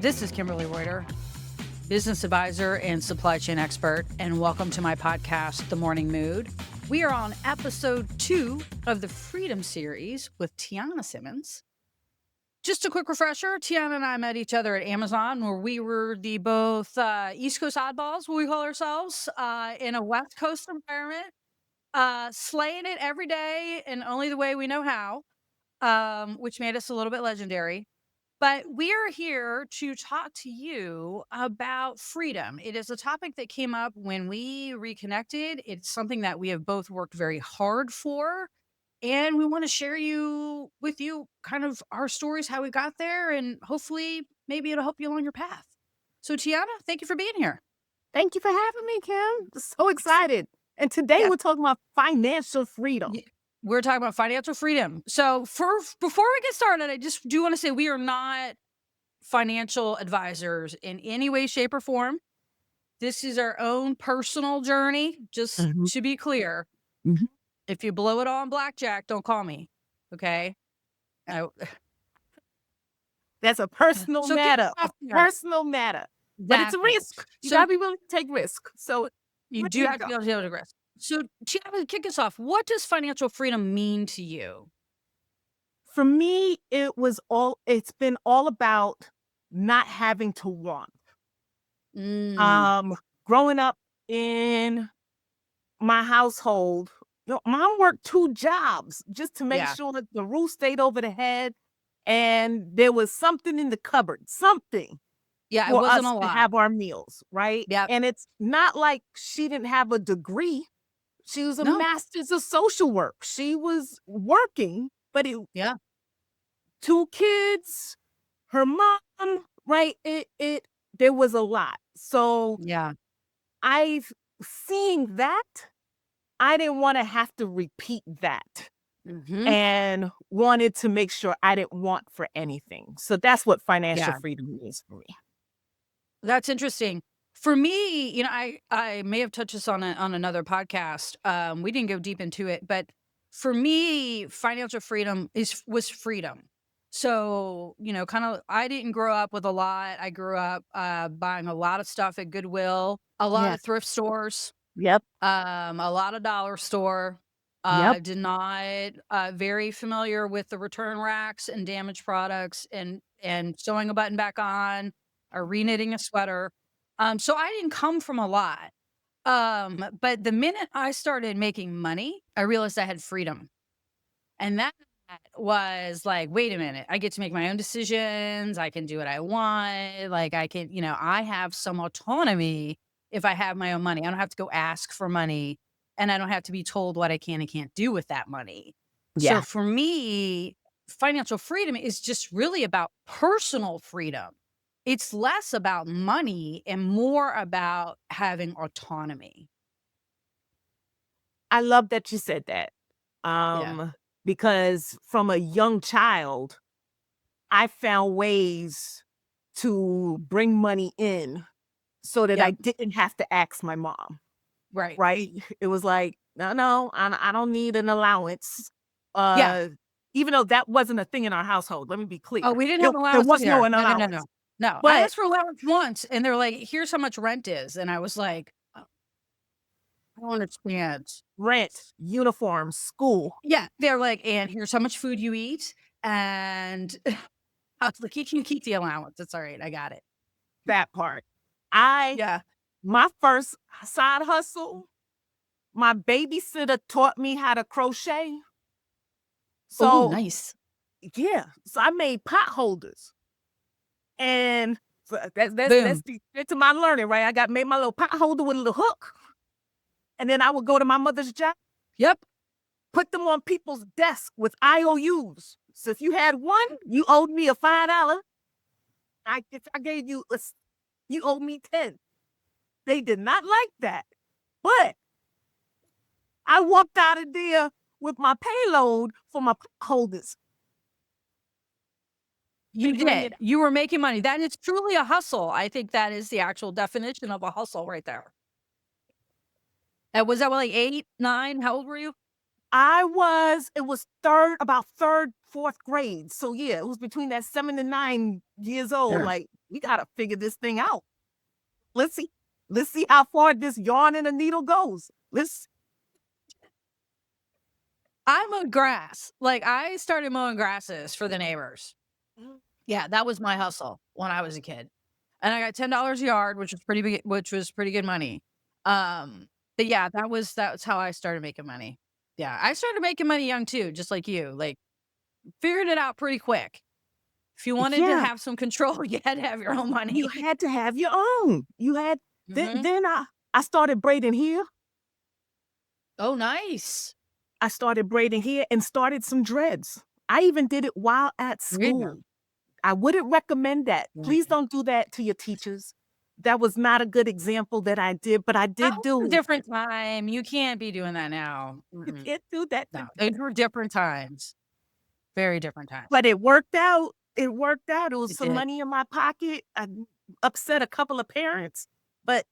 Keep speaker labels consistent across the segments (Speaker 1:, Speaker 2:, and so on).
Speaker 1: This is Kimberly Reuter, business advisor and supply chain expert, and welcome to my podcast, The Morning Mood. We are on episode 2 of the Freedom series with Tiana Simmons. Just a quick refresher, Tiana and I met each other at Amazon, where we were the both East Coast oddballs, what we call ourselves, in a West Coast environment, slaying it every day and only the way we know how, which made us a little bit legendary. But we are here to talk to you about freedom. It is a topic that came up when we reconnected. It's something that we have both worked very hard for. And we want to share with you kind of our stories, how we got there, and hopefully maybe it'll help you along your path. So Tiana, thank you for being here.
Speaker 2: Thank you for having me, Kim. So excited. And today we're talking about financial freedom.
Speaker 1: We're talking about financial freedom. So before we get started, I just do want to say we are not financial advisors in any way, shape, or form. This is our own personal journey, just to be clear.
Speaker 2: Mhm.
Speaker 1: If you blow it all on blackjack, don't call me, okay?
Speaker 2: That's a personal matter. Personal matter. But it's a risk. You gotta be willing to take risk. So
Speaker 1: you do have to be able to take risk. So Tiana, kick us off. What does financial freedom mean to you?
Speaker 2: For me, it's been all about not having to want. Growing up in my household, Mom worked 2 jobs just to make sure that the roof stayed over the head and there was something in the cupboard, something.
Speaker 1: Yeah, it
Speaker 2: for
Speaker 1: wasn't
Speaker 2: us
Speaker 1: a lot.
Speaker 2: to have our meals, right?
Speaker 1: Yeah.
Speaker 2: And it's not like she didn't have a degree. She was a master's of social work. She was working, but 2 kids, her mom, right? There was a lot. So I've seen that. I didn't want to have to repeat that. And wanted to make sure I didn't want for anything. So that's what financial freedom is for me.
Speaker 1: That's interesting. For me, I may have touched this on another podcast. We didn't go deep into it, but for me, financial freedom was freedom. So, I didn't grow up with a lot. I grew up buying a lot of stuff at Goodwill, a lot of thrift stores.
Speaker 2: Yep.
Speaker 1: A lot of dollar store. Did not very familiar with the return racks and damaged products and sewing a button back on or reknitting a sweater. So I didn't come from a lot. But the minute I started making money, I realized I had freedom. And that was like, wait a minute, I get to make my own decisions. I can do what I want. Like I can, I have some autonomy if I have my own money. I don't have to go ask for money. And I don't have to be told what I can and can't do with that money.
Speaker 2: Yeah.
Speaker 1: So for me, financial freedom is just really about personal freedom. It's less about money and more about having autonomy.
Speaker 2: I love that you said that. Because from a young child, I found ways to bring money in so that I didn't have to ask my mom. Right. It was like, no, I don't need an allowance. Even though that wasn't a thing in our household. Let me be clear.
Speaker 1: Oh, we didn't have allowance.
Speaker 2: There was no allowance.
Speaker 1: No. But I asked for allowance once, and they're like, "Here's how much rent is," and I was like, "I don't understand."
Speaker 2: Rent, uniform, school.
Speaker 1: Yeah, they're like, "And here's how much food you eat," and I was like, "You can keep the allowance. It's all right. I got it."
Speaker 2: That part. My first side hustle, my babysitter taught me how to crochet. So
Speaker 1: nice.
Speaker 2: Yeah. So I made pot holders. And so that's to my learning, right? I made my little pot holder with a little hook. And then I would go to my mother's job.
Speaker 1: Yep.
Speaker 2: Put them on people's desks with IOUs. So if you had one, you owed me a $5. If I gave you, you owed me 10. They did not like that. But I walked out of there with my payload for my pot holders.
Speaker 1: You did. You were making money. That is truly a hustle. I think that is the actual definition of a hustle right there. Was that like 8, 9? How old were you?
Speaker 2: it was about third, fourth grade. So yeah, it was between that 7 and 9 years old.
Speaker 1: Yeah.
Speaker 2: Like, we gotta figure this thing out. Let's see. Let's see how far this yarn and a needle goes.
Speaker 1: I mowed grass. Like, I started mowing grasses for the neighbors.
Speaker 2: Mhm.
Speaker 1: Yeah, that was my hustle when I was a kid. And I got $10 a yard, which was pretty good money. But yeah, that's how I started making money. Yeah, I started making money young too, just like you. Like, figured it out pretty quick. If you wanted to
Speaker 2: Yeah,
Speaker 1: have some control, you had to have your own
Speaker 2: you
Speaker 1: money.
Speaker 2: had to have your own. You had
Speaker 1: Mhm.
Speaker 2: then I started braiding here.
Speaker 1: Oh, nice.
Speaker 2: I started braiding here and started some dreads. I even did it while at
Speaker 1: Yeah.
Speaker 2: school. I wouldn't recommend that. Please
Speaker 1: Right.
Speaker 2: don't do that to your teachers. That was not a good example that I did, but I
Speaker 1: That
Speaker 2: did
Speaker 1: was a
Speaker 2: do.
Speaker 1: different time. You can't be doing that now.
Speaker 2: You
Speaker 1: Mm-mm.
Speaker 2: can't do that
Speaker 1: No,
Speaker 2: today.
Speaker 1: those were different times. Very different times.
Speaker 2: But it worked out. It worked out. It was
Speaker 1: It
Speaker 2: some
Speaker 1: did.
Speaker 2: money in my pocket. I upset a couple of parents, but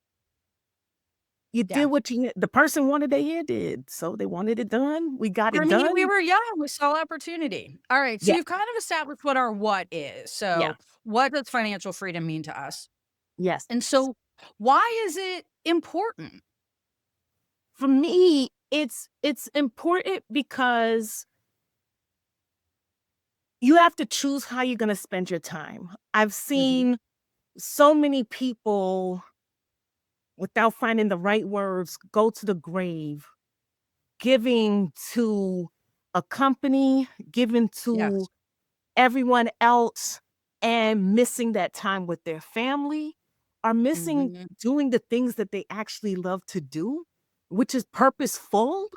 Speaker 2: you did
Speaker 1: Yeah.
Speaker 2: what the person wanted their hair did. So they wanted it done. We got
Speaker 1: I
Speaker 2: it
Speaker 1: mean, we
Speaker 2: done.
Speaker 1: were young. We saw opportunity. All right. So
Speaker 2: Yeah.
Speaker 1: you've kind of established what our what is.
Speaker 2: Yeah.
Speaker 1: So, what does financial freedom mean to us?
Speaker 2: Yes.
Speaker 1: And so, why is it important?
Speaker 2: For me, it's important because you have to choose how you're gonna spend your time. I've
Speaker 1: Mhm.
Speaker 2: seen so many people, without finding the right words, go to the grave, giving to a company, giving to
Speaker 1: Yes.
Speaker 2: everyone else, and missing that time with their family, or missing
Speaker 1: Mhm.
Speaker 2: doing the things that they actually love to do, which is purposeful,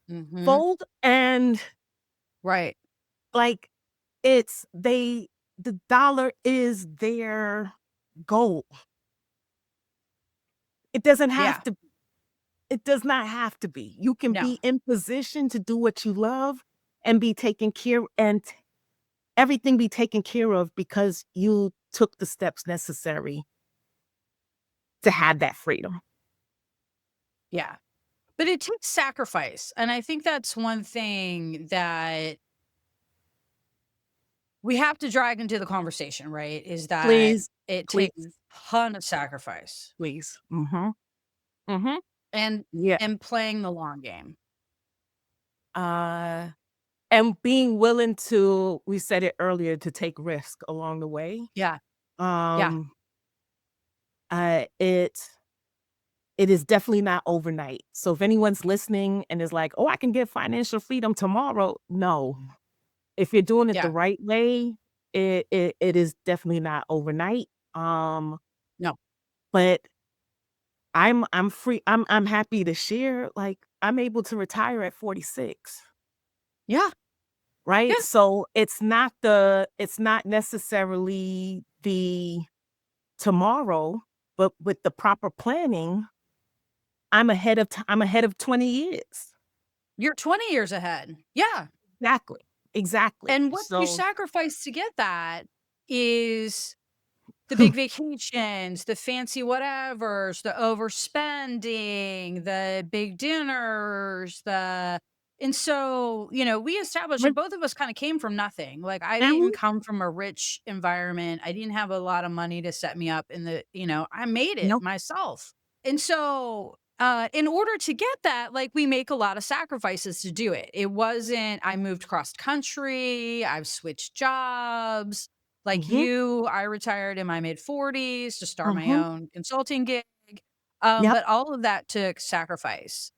Speaker 1: Mhm.
Speaker 2: fold, and
Speaker 1: Right.
Speaker 2: like, the dollar is their goal. It doesn't have
Speaker 1: Yeah.
Speaker 2: to it does not have to be. You can
Speaker 1: No.
Speaker 2: be in position to do what you love and be taken care and everything be taken care of because you took the steps necessary to have that freedom.
Speaker 1: Yeah. But it takes sacrifice. And I think that's one thing that we have to drag into the conversation, right? Is that
Speaker 2: Please,
Speaker 1: it takes
Speaker 2: please,
Speaker 1: a ton of sacrifice
Speaker 2: please. Mhm. Mhm.
Speaker 1: and
Speaker 2: Yeah.
Speaker 1: playing the long game.
Speaker 2: Uh, and being willing to, we said it earlier, to take risk along the way.
Speaker 1: Yeah. Yeah.
Speaker 2: Um, uh, it it is definitely not overnight. So if anyone's listening and is like, "Oh, I can get financial freedom tomorrow." No. If you're doing it the
Speaker 1: Yeah.
Speaker 2: right way, it is definitely not overnight.
Speaker 1: No.
Speaker 2: But I'm free. I'm happy to share. Like, I'm able to retire at 46,
Speaker 1: Yeah.
Speaker 2: right?
Speaker 1: Yeah.
Speaker 2: So it's not necessarily the tomorrow, but with the proper planning, I'm ahead of 20 years.
Speaker 1: You're 20 years ahead. Yeah.
Speaker 2: Exactly. Exactly.
Speaker 1: And what you
Speaker 2: So
Speaker 1: sacrifice to get that is the big vacations, the fancy whatevers, the overspending, the big dinners, and so, we established
Speaker 2: But
Speaker 1: both of us kind of came from nothing. Like, I didn't
Speaker 2: and
Speaker 1: come from a rich environment. I didn't have a lot of money to set me up I made it
Speaker 2: nope.
Speaker 1: myself. And so, in order to get that, like, we make a lot of sacrifices to do it. It wasn't, I moved cross country, I've switched jobs. Like
Speaker 2: Mhm.
Speaker 1: you, I retired in my mid 40s to start my
Speaker 2: Mhm.
Speaker 1: own consulting gig.
Speaker 2: Yep.
Speaker 1: But all of that took sacrifice.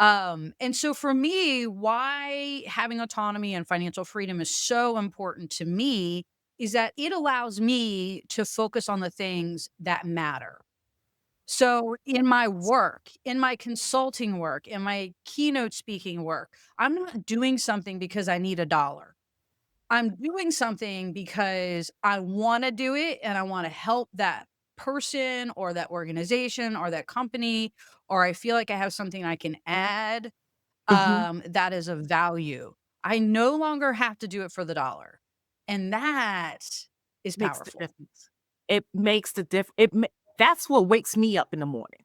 Speaker 1: And so for me, why having autonomy and financial freedom is so important to me is that it allows me to focus on the things that matter. So in my work, in my consulting work, in my keynote speaking work, I'm not doing something because I need a dollar. I'm doing something because I wanna do it and I wanna help that person or that organization or that company, or I feel like I have something I can add,
Speaker 2: Mhm.
Speaker 1: that is of value. I no longer have to do it for the dollar, and that is
Speaker 2: Makes the
Speaker 1: powerful.
Speaker 2: difference. It makes the diff it ma That's what wakes me up in the morning.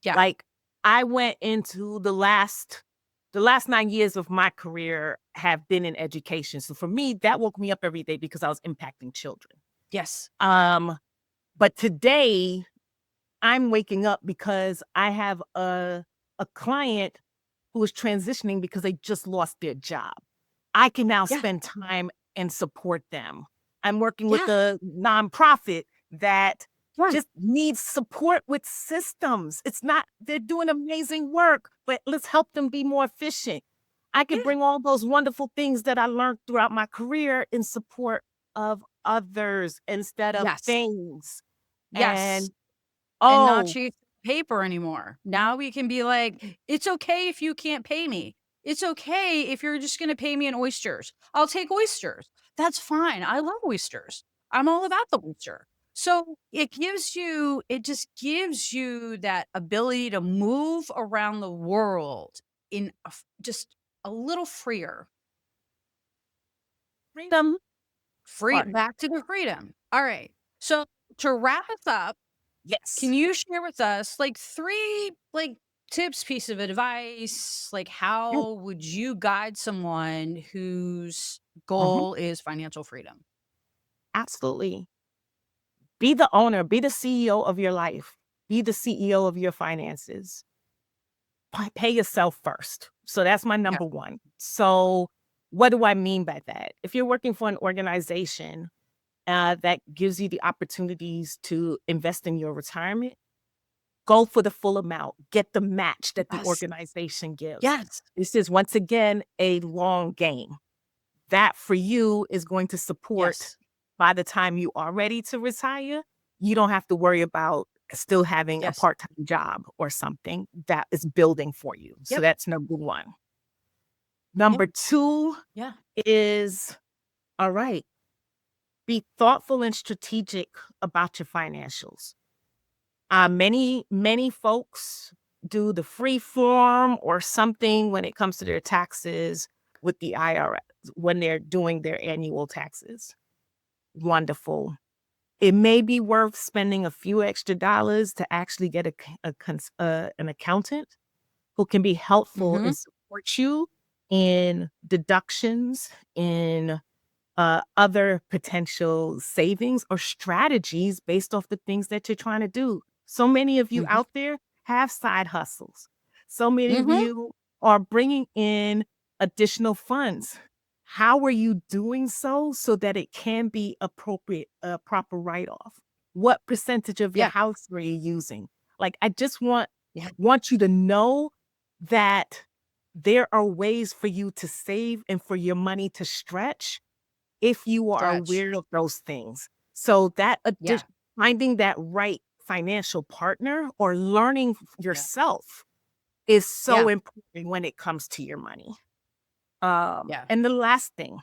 Speaker 1: Yeah.
Speaker 2: Like, I went into the last 9 years of my career have been in education. So for me, that woke me up every day because I was impacting children.
Speaker 1: Yes.
Speaker 2: But today I'm waking up because I have a client who is transitioning because they just lost their job. I can now
Speaker 1: Yeah.
Speaker 2: spend time and support them. I'm working with
Speaker 1: Yeah.
Speaker 2: a nonprofit that
Speaker 1: Right.
Speaker 2: just needs support with systems. It's not, they're doing amazing work, but let's help them be more efficient. I could
Speaker 1: Yeah.
Speaker 2: bring all those wonderful things that I learned throughout my career in support of others instead of
Speaker 1: Yes.
Speaker 2: things.
Speaker 1: Yes.
Speaker 2: And
Speaker 1: And not
Speaker 2: oh,
Speaker 1: chase paper anymore. Now we can be like, it's okay if you can't pay me. It's okay if you're just going to pay me in oysters. I'll take oysters. That's fine. I love oysters. I'm all about the oyster. So it just gives you that ability to move around the world in just a little freer.
Speaker 2: freedom part.
Speaker 1: Back to the freedom. All right. So to wrap us up, can
Speaker 2: Yes.
Speaker 1: you share with us like 3 like tips, piece of advice? Like
Speaker 2: Mm,
Speaker 1: how would you guide someone whose
Speaker 2: mhm,
Speaker 1: goal is financial freedom?
Speaker 2: absolutely. Be the owner, be the CEO of your life, be the CEO of your finances. Pay yourself first. So that's my
Speaker 1: Yeah.
Speaker 2: number one. So, what do I mean by that? If you're working for an organization that gives you the opportunities to invest in your retirement, go for the full amount, get the match that the
Speaker 1: Yes.
Speaker 2: organization gives.
Speaker 1: Yes.
Speaker 2: This is once again a long game. That for you is going to support
Speaker 1: Yes.
Speaker 2: by the time you are ready to retire, you don't have to worry about still having a
Speaker 1: Yes.
Speaker 2: part-time job or something that is building for you. So
Speaker 1: Yep.
Speaker 2: that's number 1.
Speaker 1: Yep.
Speaker 2: Number 2
Speaker 1: Yeah.
Speaker 2: is, all right, be thoughtful and strategic about your financials. Many folks do the free form or something when it comes to their taxes with the IRS when they're doing their annual taxes. Wonderful. It may be worth spending a few extra dollars to actually get an accountant who can be helpful
Speaker 1: Mhm.
Speaker 2: and support you in deductions, in other potential savings or strategies based off the things that you're trying to do. So many of you
Speaker 1: Mhm.
Speaker 2: out there have side hustles. So many of
Speaker 1: Mhm.
Speaker 2: you are bringing in additional funds. How are you doing so that it can be appropriate, a proper write off? What percentage of your
Speaker 1: Yeah.
Speaker 2: house are you using? Like, I just
Speaker 1: Yeah.
Speaker 2: want you to know that there are ways for you to save and for your money to stretch if you are
Speaker 1: Stretch.
Speaker 2: aware of those things. So that
Speaker 1: Yeah.
Speaker 2: finding that right financial partner or learning
Speaker 1: Yeah.
Speaker 2: yourself is so
Speaker 1: Yeah.
Speaker 2: important when it comes to your money.
Speaker 1: Yeah.
Speaker 2: And the last thing,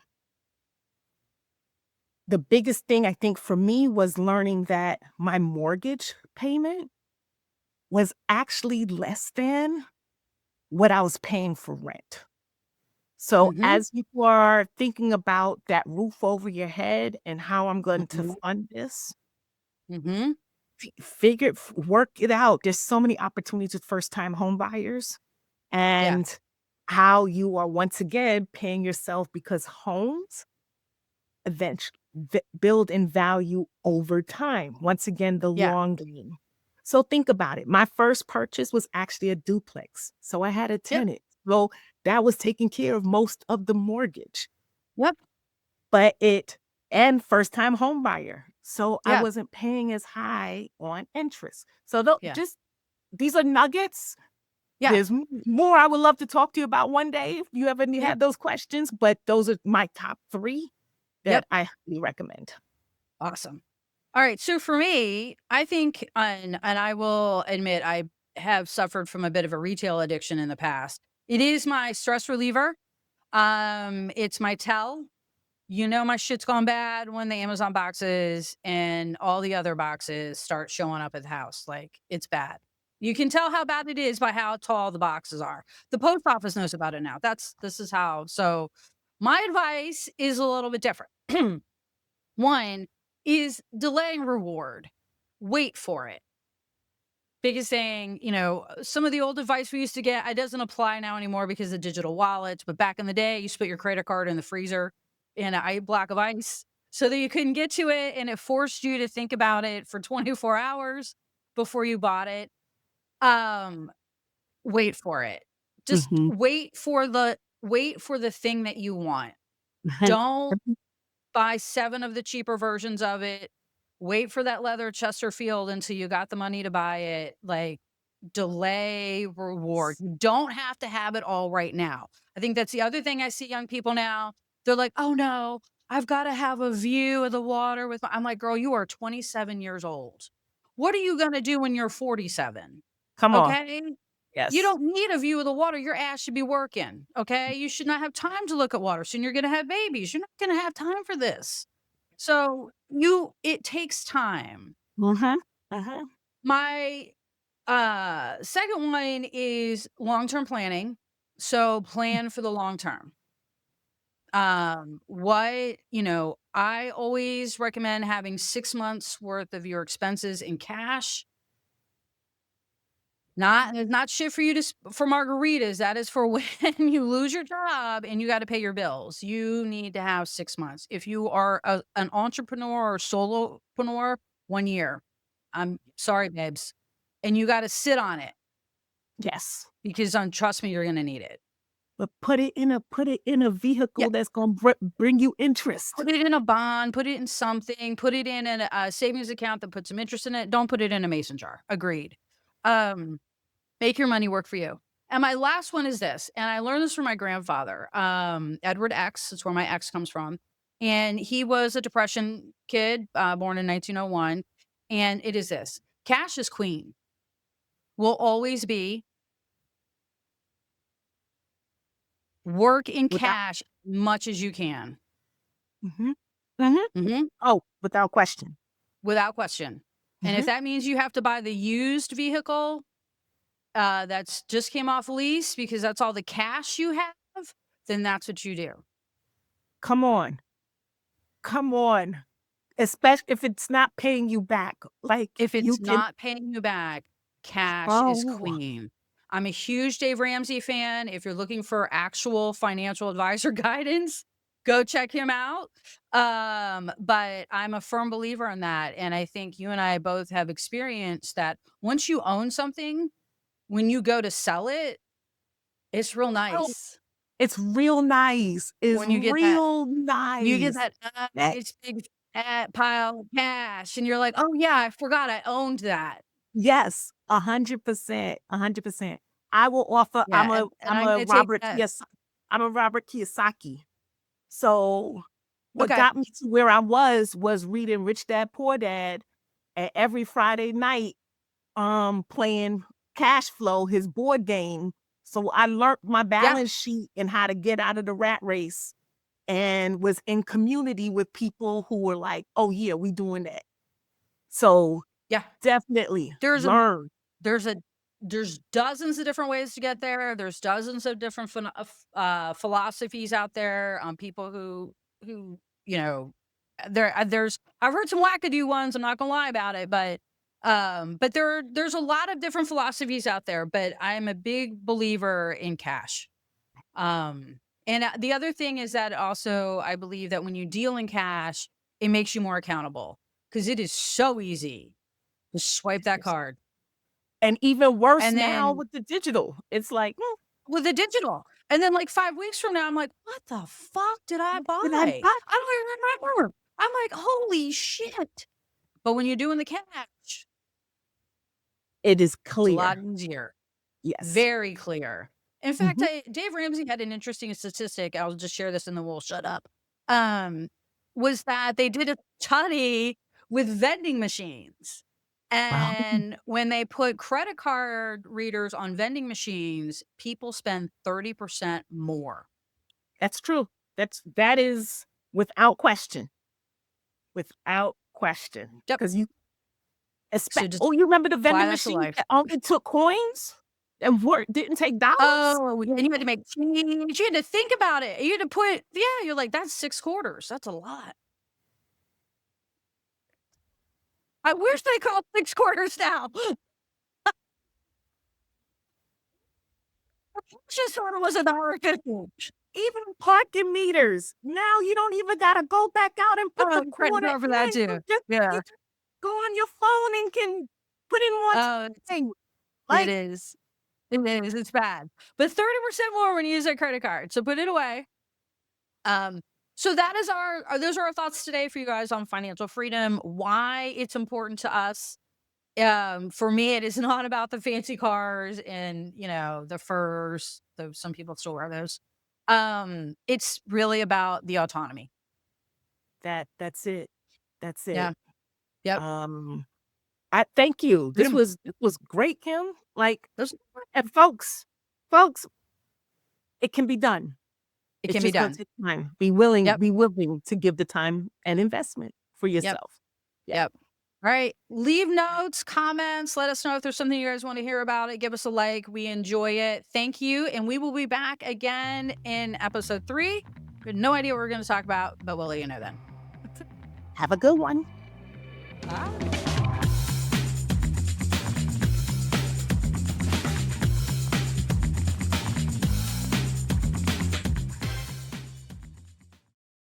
Speaker 2: the biggest thing I think for me was learning that my mortgage payment was actually less than what I was paying for rent. So
Speaker 1: Mhm.
Speaker 2: as you are thinking about that roof over your head and how I'm going to
Speaker 1: Mhm.
Speaker 2: fund this,
Speaker 1: Mhm.
Speaker 2: work it out. There's so many opportunities with first time home buyers
Speaker 1: Yeah.
Speaker 2: and how you are once again paying yourself because homes eventually build in value over time. Once again, the
Speaker 1: Yeah.
Speaker 2: long game. So think about it. My first purchase was actually a duplex. So I had a
Speaker 1: Yep.
Speaker 2: tenant. So that was taking care of most of the mortgage.
Speaker 1: Yep.
Speaker 2: But and first time home buyer. So I
Speaker 1: Yeah.
Speaker 2: wasn't paying as high on interest. So
Speaker 1: Yeah.
Speaker 2: just these are nuggets.
Speaker 1: Yeah.
Speaker 2: There's more I would love to talk to you about one day if you ever
Speaker 1: Yep.
Speaker 2: had those questions, but those are my top 3
Speaker 1: Yep.
Speaker 2: that I highly recommend.
Speaker 1: Awesome. All right. So for me, I think, and I will admit, I have suffered from a bit of a retail addiction in the past. It is my stress reliever. It's my tell. You know, my shit's gone bad when the Amazon boxes and all the other boxes start showing up at the house. Like it's bad. You can tell how bad it is by how tall the boxes are. The post office knows about it now. This is how. So my advice is a little bit different. One is delaying reward. Wait for it. biggest thing, some of the old advice we used to get, it doesn't apply now anymore because of digital wallets. But back in the day, you used to put your credit card in the freezer in a block of ice so that you couldn't get to it. And it forced you to think about it for 24 hours before you bought it. Wait for it. Just
Speaker 2: Mhm.
Speaker 1: wait for the thing that you want. Don't buy 7 of the cheaper versions of it. Wait for that leather Chesterfield until you got the money to buy it. Like, delay reward. You don't have to have it all right now. I think that's the other thing I see young people now. They're like, "Oh no, I've got to have a view of the water with my." I'm like, "Girl, you are 27 years old. What are you going to do when you're 47?"
Speaker 2: Come on.
Speaker 1: Okay? You
Speaker 2: Yes.
Speaker 1: don't need a view of the water. Your ass should be working. Okay? You should not have time to look at water. Soon you're going to have babies. You're not going to have time for this. So, it takes time.
Speaker 2: Mhm. Mhm.
Speaker 1: My second one is long-term planning. So plan for the long term. I always recommend having 6 months worth of your expenses in cash. Not shit for you for margaritas. That is for when you lose your job and you got to pay your bills. You need to have 6 months. If you are an entrepreneur or solopreneur, 1 year. I'm sorry, babes. And you got to sit on it
Speaker 2: Yes.
Speaker 1: because trust me, you're going to need it.
Speaker 2: But put it in a
Speaker 1: Yeah.
Speaker 2: vehicle that's gonna bring you interest.
Speaker 1: Put it in a bond, put it in something, put it in a savings account that puts some interest in it. Don't put it in a mason jar. Agreed. Um, Make your money work for you. And my last one is this, and I learned this from my grandfather, Edward X. That's where my X comes from. And he was a Depression kid, born in 1901. And it is this: cash is queen. Will always be. Work in
Speaker 2: Without
Speaker 1: cash much as you can.
Speaker 2: Mhm. Mhm.
Speaker 1: Mhm.
Speaker 2: Oh, without question.
Speaker 1: Without question. And if
Speaker 2: Mhm.
Speaker 1: that means you have to buy the used vehicle that's just came off lease because that's all the cash you have, then that's what you do.
Speaker 2: Come on. Come on. Especially if it's not paying you back. Like,
Speaker 1: If
Speaker 2: you
Speaker 1: it's
Speaker 2: can
Speaker 1: not paying you back, cash is
Speaker 2: oh,
Speaker 1: queen. I'm a huge Dave Ramsey fan. If you're looking for actual financial advisor guidance, go check him out. But I'm a firm believer in that. And I think you and I both have experienced that once you own something, when you go to sell it, it's real
Speaker 2: oh,
Speaker 1: nice.
Speaker 2: it's real nice. It's
Speaker 1: When
Speaker 2: real
Speaker 1: you get
Speaker 2: nice.
Speaker 1: that
Speaker 2: That
Speaker 1: nice big fat pile of cash and you're like, "Oh yeah, I forgot I owned that."
Speaker 2: yes, 100%, 100%. I will offer
Speaker 1: Yeah, and I'm gonna take that.
Speaker 2: I'm a Robert Kiyosaki. So, what
Speaker 1: Okay.
Speaker 2: got me to where I was reading Rich Dad Poor Dad, and every Friday night, playing Cash Flow, his board game. So I learned my
Speaker 1: Yeah,
Speaker 2: balance sheet and how to get out of the rat race, and was in community with people who were like, "Oh, yeah, we doing that." So,
Speaker 1: yeah.
Speaker 2: definitely
Speaker 1: There's a
Speaker 2: learn.
Speaker 1: there's a there's dozens of different ways to get there. There's dozens of different philosophies out there. People who you know there's I've heard some wackadoo ones. I'm not gonna lie about it, but there's a lot of different philosophies out there. But I am a big believer in cash. And the other thing is that also I believe that when you deal in cash, it makes you more accountable because it is so easy to swipe that card.
Speaker 2: And even worse
Speaker 1: And
Speaker 2: now
Speaker 1: then
Speaker 2: with the digital. It's like,
Speaker 1: with the digital, and then like 5 weeks from now, I'm like, "What the fuck did I
Speaker 2: "What
Speaker 1: buy?"
Speaker 2: did I buy?"
Speaker 1: I don't even remember. I'm like, "Holy shit." But when you're doing the cash,
Speaker 2: It is
Speaker 1: it's a lot
Speaker 2: clear.
Speaker 1: easier.
Speaker 2: Yes.
Speaker 1: Very clear. In fact,
Speaker 2: Mhm.
Speaker 1: Dave Ramsey had an interesting statistic. I'll just share this and then we'll shut up. Um, was that they did a study with vending machines.
Speaker 2: Wow.
Speaker 1: And when they put credit card readers on vending machines, people spend 30% more.
Speaker 2: That's true. That is without question. Without question.
Speaker 1: Yep.
Speaker 2: 'Cause you
Speaker 1: So just
Speaker 2: oh, you remember the
Speaker 1: apply
Speaker 2: vending
Speaker 1: that to
Speaker 2: machines
Speaker 1: life.
Speaker 2: that only took coins and didn't take dollars?
Speaker 1: Oh, and you had to make change. You had to think about it. You had to put, yeah, you're like, that's 6 quarters. That's a lot. I wish they called 6 quarters now. Just thought it was $1.50.
Speaker 2: Even parking meters. Now you don't even gotta go back out and put the
Speaker 1: Credit
Speaker 2: quarter
Speaker 1: card for that
Speaker 2: in.
Speaker 1: too.
Speaker 2: You
Speaker 1: Yeah.
Speaker 2: just go on your phone and can put in one
Speaker 1: Oh,
Speaker 2: thing.
Speaker 1: it
Speaker 2: Like,
Speaker 1: is. It is. It's bad. But 30% more when you use a credit card. So put it away. So that is those are our thoughts today for you guys on financial freedom, why it's important to us. For me, it is not about the fancy cars and, the furs, though some people still wear those. It's really about the autonomy.
Speaker 2: that's it. That's it.
Speaker 1: Yeah. Yep.
Speaker 2: I thank you. This
Speaker 1: Freedom.
Speaker 2: was great, Kim. Like,
Speaker 1: Those,
Speaker 2: and folks, it can be done.
Speaker 1: it
Speaker 2: It's
Speaker 1: can be
Speaker 2: just gonna
Speaker 1: done.
Speaker 2: take time. Be willing
Speaker 1: Yep.
Speaker 2: to give the time and investment for
Speaker 1: Yep.
Speaker 2: yourself. Yeah.
Speaker 1: Yep. All right. Leave notes, comments. Let us know if there's something you guys want to hear about it. Give us a like. We enjoy it. Thank you. And we will be back again in episode 3. We have no idea what we're going to talk about, but we'll let you know then.
Speaker 2: Have a good one.
Speaker 1: Bye.